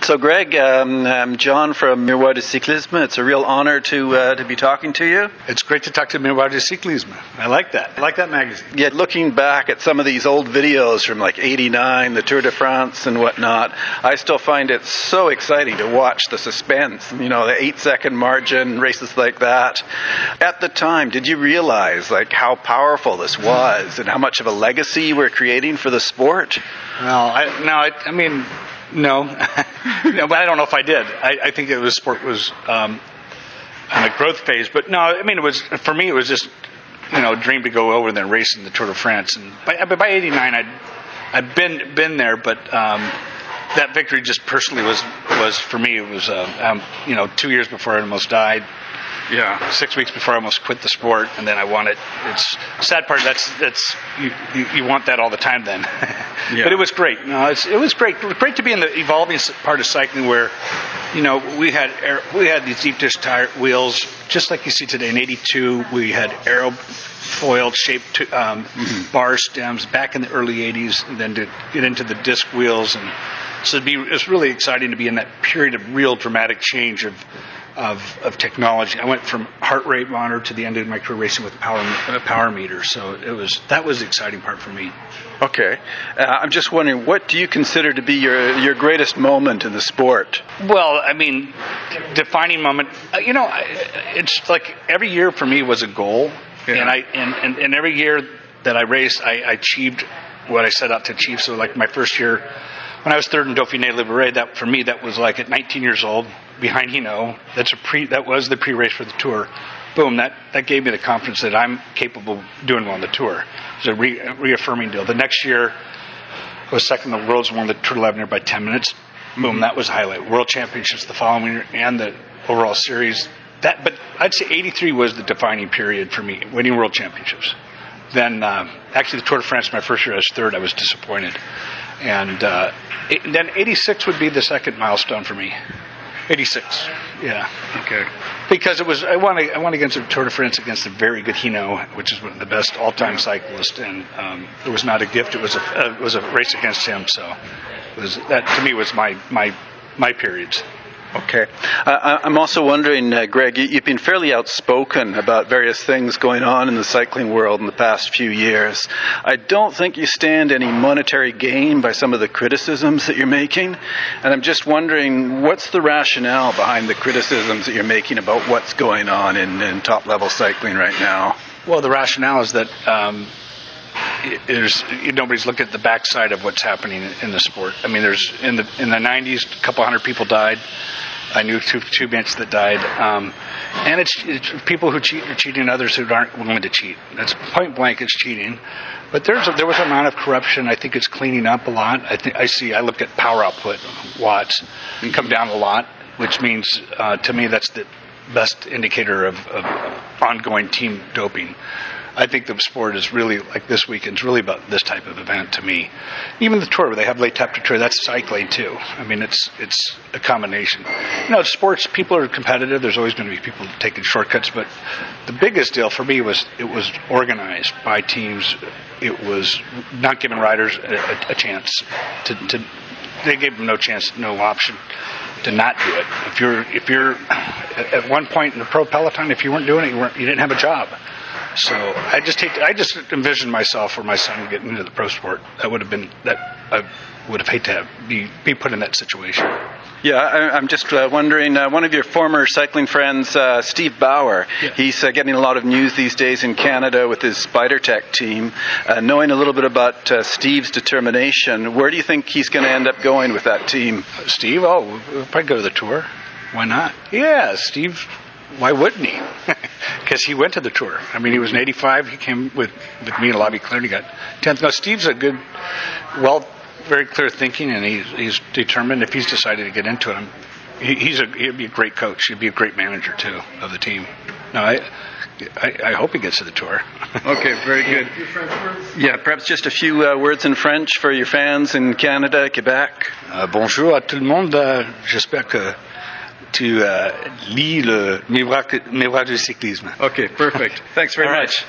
So, Greg, I'm John from Miroir du Cyclisme. It's a real honor to be talking to you. It's great to talk to Miroir du Cyclisme. I like that. I like that magazine. Yeah, looking back at some of these old videos from like '89, the Tour de France and whatnot, I still find it so exciting to watch the suspense. You know, the 8-second margin, races like that. At the time, did you realize like how powerful this was and how much of a legacy we're creating for the sport? No, no, but I don't know if I did. I think it was sport was on a growth phase. But no, I mean, it was for me. It was just a dream to go over there and race in the Tour de France. And by '89, I'd been there, but that victory just personally was for me. It was 2 years before I almost died. Yeah, 6 weeks before I almost quit the sport, and then I won it. It's sad part. That's you want that all the time then. Yeah. But it was great. No, it was great. It was great to be in the evolving part of cycling where, we had these deep dish tire wheels just like you see today. In '82, we had aerofoil shaped bar stems back in the early '80s, and then to get into the disc wheels, and so it's really exciting to be in that period of real dramatic change of technology. I went from heart rate monitor to the end of my career racing with power meter. So that was the exciting part for me. Okay, I'm just wondering, what do you consider to be your greatest moment in the sport? Well, I mean, defining moment. It's like every year for me was a goal, yeah. And every year that I raced, I achieved what I set out to achieve. So like my first year, when I was third in Dauphiné Libéré, that for me that was like at 19 years old. Behind Hino, that was the pre-race for the Tour. Boom, that gave me the confidence that I'm capable of doing well on the Tour. It was a reaffirming deal. The next year, I was second in the worlds, won the Tour de l'Avenir by 10 minutes. Boom, that was a highlight. World Championships the following year and the overall series. But I'd say '83 was the defining period for me, winning World Championships. Then, actually, the Tour de France, my first year, I was third. I was disappointed. And then '86 would be the second milestone for me. '86, yeah. Okay. Because I won against the Tour de France against a very good Hino, which is one of the best all-time cyclists, and it was not a gift. It was a race against him. So that to me was my periods. Okay. I'm also wondering, Greg, you've been fairly outspoken about various things going on in the cycling world in the past few years. I don't think you stand any monetary gain by some of the criticisms that you're making, and I'm just wondering, what's the rationale behind the criticisms that you're making about what's going on in top-level cycling right now? Well, the rationale is that nobody's looked at the backside of what's happening in the sport. I mean, there's in the '90s, a couple hundred people died. I knew two bench that died, and it's people who cheat are cheating others who aren't willing to cheat. That's point blank. It's cheating, but there was an amount of corruption. I think it's cleaning up a lot. I look at power output watts and come down a lot, which means to me that's the best indicator of ongoing team doping. I think the sport is really, like this weekend's really about this type of event to me. Even the Tour, where they have l'étape du Tour, that's cycling too. I mean, it's a combination. Sports, people are competitive. There's always going to be people taking shortcuts, but the biggest deal for me was it was organized by teams. It was not giving riders a chance they gave them no chance, no option to not do it. If you're at one point in the pro peloton, if you weren't doing it, you didn't have a job. So I just envisioned myself or my son getting into the pro sport. I would have hated to be put in that situation. Yeah, I'm just wondering, one of your former cycling friends, Steve Bauer, yeah. He's getting a lot of news these days in Canada with his SpiderTech team. Knowing a little bit about Steve's determination, where do you think he's going to end up going with that team? Steve? We'll probably go to the Tour. Why not? Yeah, Steve. Why wouldn't he? Because he went to the Tour. I mean, he was in '85. He came with me and Lobby Clear, and he got 10th. No, Steve's a good, very clear thinking, and he's determined. If he's decided to get into it, he'd be a great coach. He'd be a great manager too of the team. No, I hope he gets to the Tour. Okay, very good. A few French words? Yeah, perhaps just a few words in French for your fans in Canada, Quebec. Bonjour à tout le monde. J'espère que tu lis le Miroir du Cyclisme. Okay, perfect. Thanks very much.